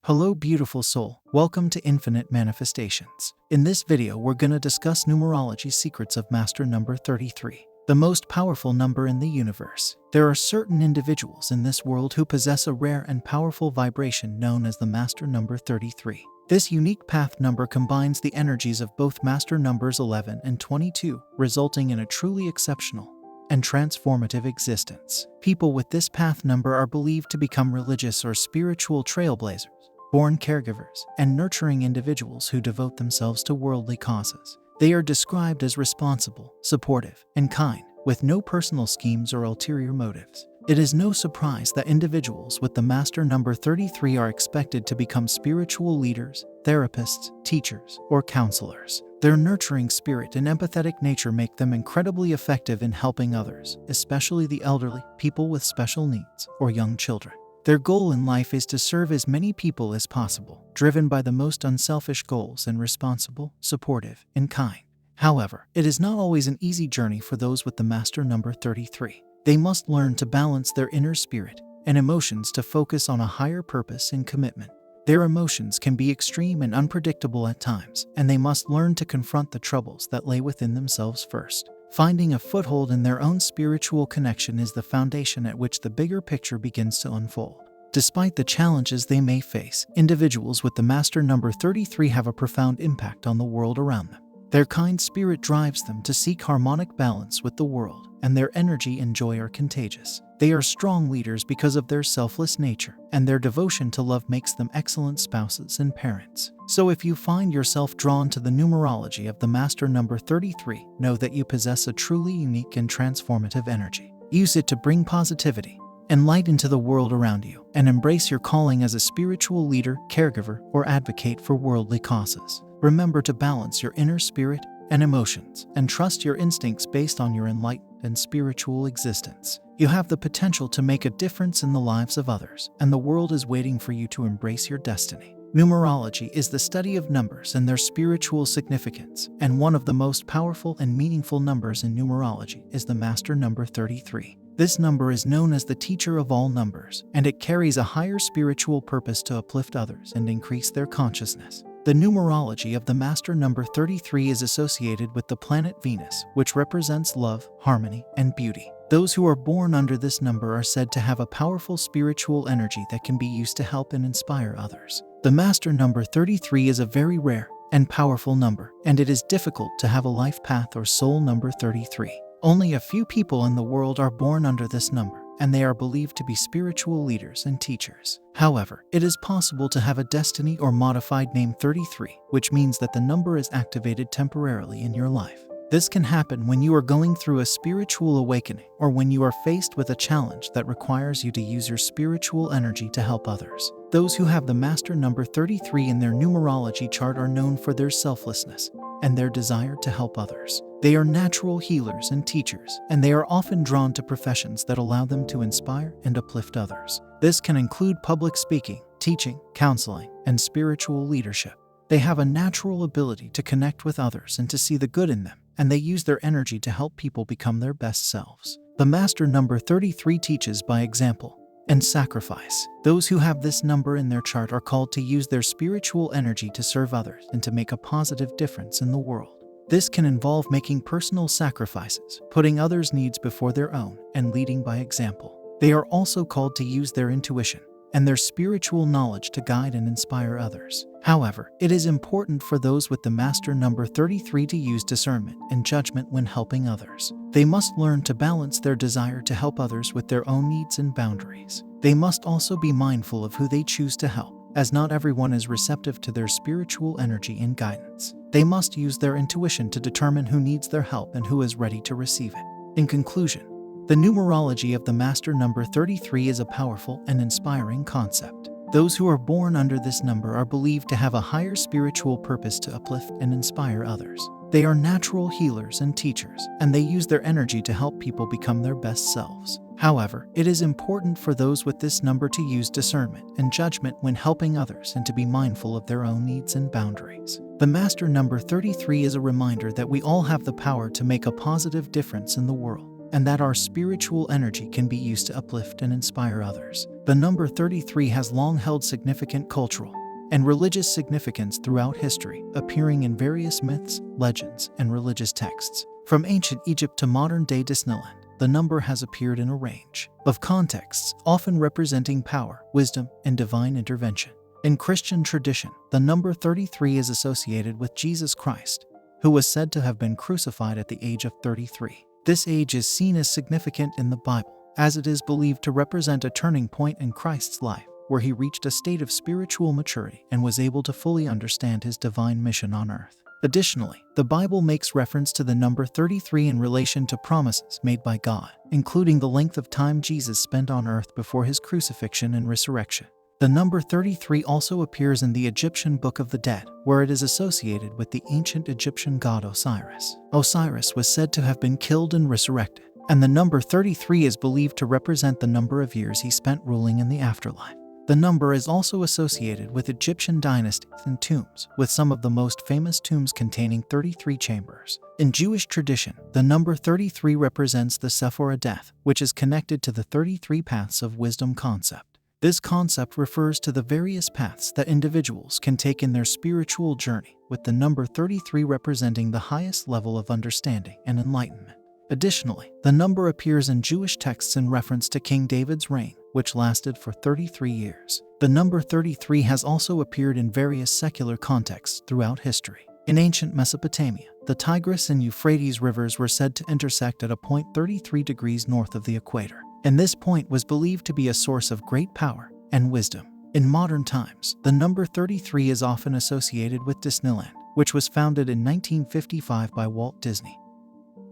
Hello beautiful soul, welcome to Infinite Manifestations. In this video we're gonna discuss numerology secrets of master number 33, the most powerful number in the universe. There are certain individuals in this world who possess a rare and powerful vibration known as the master number 33. This unique path number combines the energies of both master numbers 11 and 22, resulting in a truly exceptional and transformative existence. People with this path number are believed to become religious or spiritual trailblazers, born caregivers, and nurturing individuals who devote themselves to worldly causes. They are described as responsible, supportive, and kind, with no personal schemes or ulterior motives. It is no surprise that individuals with the master number 33 are expected to become spiritual leaders, therapists, teachers, or counselors. Their nurturing spirit and empathetic nature make them incredibly effective in helping others, especially the elderly, people with special needs, or young children. Their goal in life is to serve as many people as possible, driven by the most unselfish goals and responsible, supportive, and kind. However, it is not always an easy journey for those with the master number 33. They must learn to balance their inner spirit and emotions to focus on a higher purpose and commitment. Their emotions can be extreme and unpredictable at times, and they must learn to confront the troubles that lay within themselves first. Finding a foothold in their own spiritual connection is the foundation at which the bigger picture begins to unfold. Despite the challenges they may face, individuals with the master number 33 have a profound impact on the world around them. Their kind spirit drives them to seek harmonic balance with the world, and their energy and joy are contagious. They are strong leaders because of their selfless nature, and their devotion to love makes them excellent spouses and parents. So if you find yourself drawn to the numerology of the master number 33, know that you possess a truly unique and transformative energy. Use it to bring positivity and light into the world around you, and embrace your calling as a spiritual leader, caregiver, or advocate for worldly causes. Remember to balance your inner spirit and emotions, and trust your instincts based on your enlightened and spiritual existence. You have the potential to make a difference in the lives of others, and the world is waiting for you to embrace your destiny. Numerology is the study of numbers and their spiritual significance, and one of the most powerful and meaningful numbers in numerology is the master number 33. This number is known as the teacher of all numbers, and it carries a higher spiritual purpose to uplift others and increase their consciousness. The numerology of the master number 33 is associated with the planet Venus, which represents love, harmony, and beauty. Those who are born under this number are said to have a powerful spiritual energy that can be used to help and inspire others. The master number 33 is a very rare and powerful number, and it is difficult to have a life path or soul number 33. Only a few people in the world are born under this number, and they are believed to be spiritual leaders and teachers. However, it is possible to have a destiny or modified name 33, which means that the number is activated temporarily in your life. This can happen when you are going through a spiritual awakening, or when you are faced with a challenge that requires you to use your spiritual energy to help others. Those who have the master number 33 in their numerology chart are known for their selflessness and their desire to help others. They are natural healers and teachers, and they are often drawn to professions that allow them to inspire and uplift others. This can include public speaking, teaching, counseling, and spiritual leadership. They have a natural ability to connect with others and to see the good in them, and they use their energy to help people become their best selves. The master number 33 teaches by example and sacrifice. Those who have this number in their chart are called to use their spiritual energy to serve others and to make a positive difference in the world. This can involve making personal sacrifices, putting others' needs before their own, and leading by example. They are also called to use their intuition and their spiritual knowledge to guide and inspire others. However, it is important for those with the master number 33 to use discernment and judgment when helping others. They must learn to balance their desire to help others with their own needs and boundaries. They must also be mindful of who they choose to help, as not everyone is receptive to their spiritual energy and guidance. They must use their intuition to determine who needs their help and who is ready to receive it. In conclusion, the numerology of the master number 33 is a powerful and inspiring concept. Those who are born under this number are believed to have a higher spiritual purpose to uplift and inspire others. They are natural healers and teachers, and they use their energy to help people become their best selves. However, it is important for those with this number to use discernment and judgment when helping others and to be mindful of their own needs and boundaries. The master number 33 is a reminder that we all have the power to make a positive difference in the world, and that our spiritual energy can be used to uplift and inspire others. The number 33 has long held significant cultural and religious significance throughout history, appearing in various myths, legends, and religious texts. From ancient Egypt to modern-day Disneyland, the number has appeared in a range of contexts, often representing power, wisdom, and divine intervention. In Christian tradition, the number 33 is associated with Jesus Christ, who was said to have been crucified at the age of 33. This age is seen as significant in the Bible, as it is believed to represent a turning point in Christ's life, where he reached a state of spiritual maturity and was able to fully understand his divine mission on earth. Additionally, the Bible makes reference to the number 33 in relation to promises made by God, including the length of time Jesus spent on earth before his crucifixion and resurrection. The number 33 also appears in the Egyptian Book of the Dead, where it is associated with the ancient Egyptian god Osiris. Osiris was said to have been killed and resurrected, and the number 33 is believed to represent the number of years he spent ruling in the afterlife. The number is also associated with Egyptian dynasties and tombs, with some of the most famous tombs containing 33 chambers. In Jewish tradition, the number 33 represents the Sephirah death, which is connected to the 33 paths of wisdom concept. This concept refers to the various paths that individuals can take in their spiritual journey, with the number 33 representing the highest level of understanding and enlightenment. Additionally, the number appears in Jewish texts in reference to King David's reign, which lasted for 33 years. The number 33 has also appeared in various secular contexts throughout history. In ancient Mesopotamia, the Tigris and Euphrates rivers were said to intersect at a point 33 degrees north of the equator, and this point was believed to be a source of great power and wisdom. In modern times, the number 33 is often associated with Disneyland, which was founded in 1955 by Walt Disney,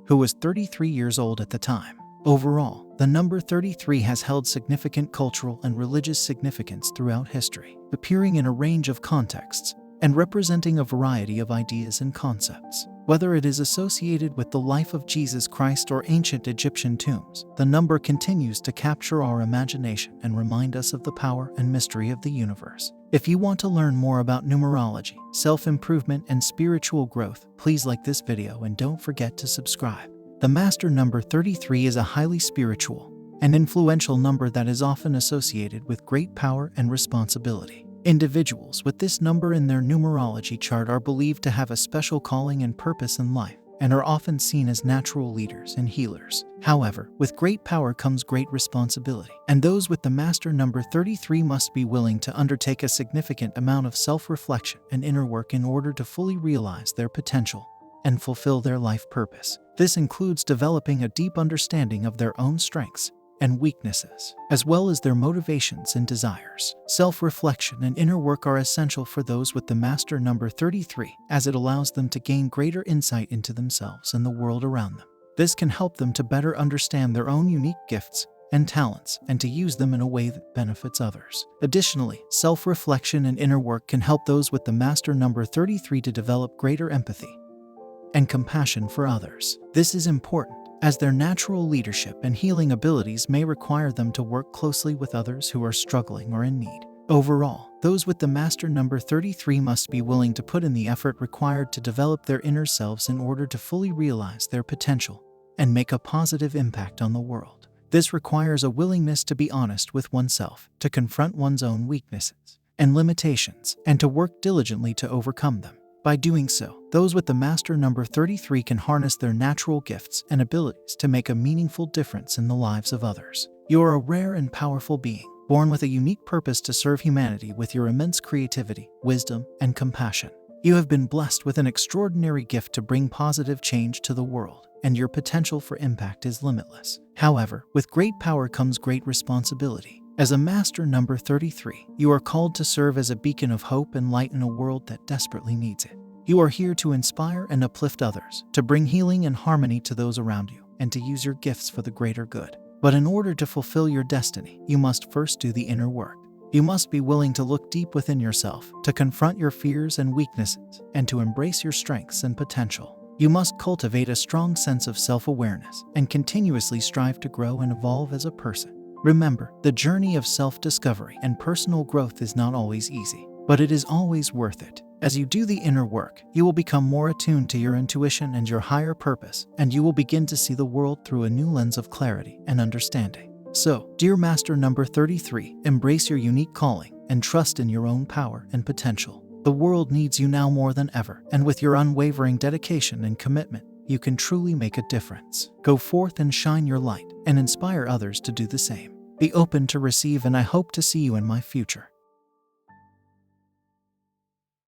who was 33 years old at the time. Overall, the number 33 has held significant cultural and religious significance throughout history, appearing in a range of contexts and representing a variety of ideas and concepts. Whether it is associated with the life of Jesus Christ or ancient Egyptian tombs, the number continues to capture our imagination and remind us of the power and mystery of the universe. If you want to learn more about numerology, self-improvement, and spiritual growth, please like this video and don't forget to subscribe. The master number 33 is a highly spiritual and influential number that is often associated with great power and responsibility. Individuals with this number in their numerology chart are believed to have a special calling and purpose in life, and are often seen as natural leaders and healers. However, with great power comes great responsibility, and those with the master number 33 must be willing to undertake a significant amount of self-reflection and inner work in order to fully realize their potential and fulfill their life purpose. This includes developing a deep understanding of their own strengths and weaknesses, as well as their motivations and desires. Self-reflection and inner work are essential for those with the master number 33, as it allows them to gain greater insight into themselves and the world around them. This can help them to better understand their own unique gifts and talents, and to use them in a way that benefits others. Additionally, self-reflection and inner work can help those with the master number 33 to develop greater empathy and compassion for others. This is important, as their natural leadership and healing abilities may require them to work closely with others who are struggling or in need. Overall, those with the master number 33 must be willing to put in the effort required to develop their inner selves in order to fully realize their potential and make a positive impact on the world. This requires a willingness to be honest with oneself, to confront one's own weaknesses and limitations, and to work diligently to overcome them. By doing so, those with the master number 33 can harness their natural gifts and abilities to make a meaningful difference in the lives of others. You are a rare and powerful being, born with a unique purpose to serve humanity with your immense creativity, wisdom, and compassion. You have been blessed with an extraordinary gift to bring positive change to the world, and your potential for impact is limitless. However, with great power comes great responsibility. As a master number 33, you are called to serve as a beacon of hope and light in a world that desperately needs it. You are here to inspire and uplift others, to bring healing and harmony to those around you, and to use your gifts for the greater good. But in order to fulfill your destiny, you must first do the inner work. You must be willing to look deep within yourself, to confront your fears and weaknesses, and to embrace your strengths and potential. You must cultivate a strong sense of self-awareness and continuously strive to grow and evolve as a person. Remember, the journey of self-discovery and personal growth is not always easy, but it is always worth it. As you do the inner work, you will become more attuned to your intuition and your higher purpose, and you will begin to see the world through a new lens of clarity and understanding. So, dear Master number 33, embrace your unique calling and trust in your own power and potential. The world needs you now more than ever, and with your unwavering dedication and commitment, you can truly make a difference. Go forth and shine your light and inspire others to do the same. Be open to receive, and I hope to see you in my future.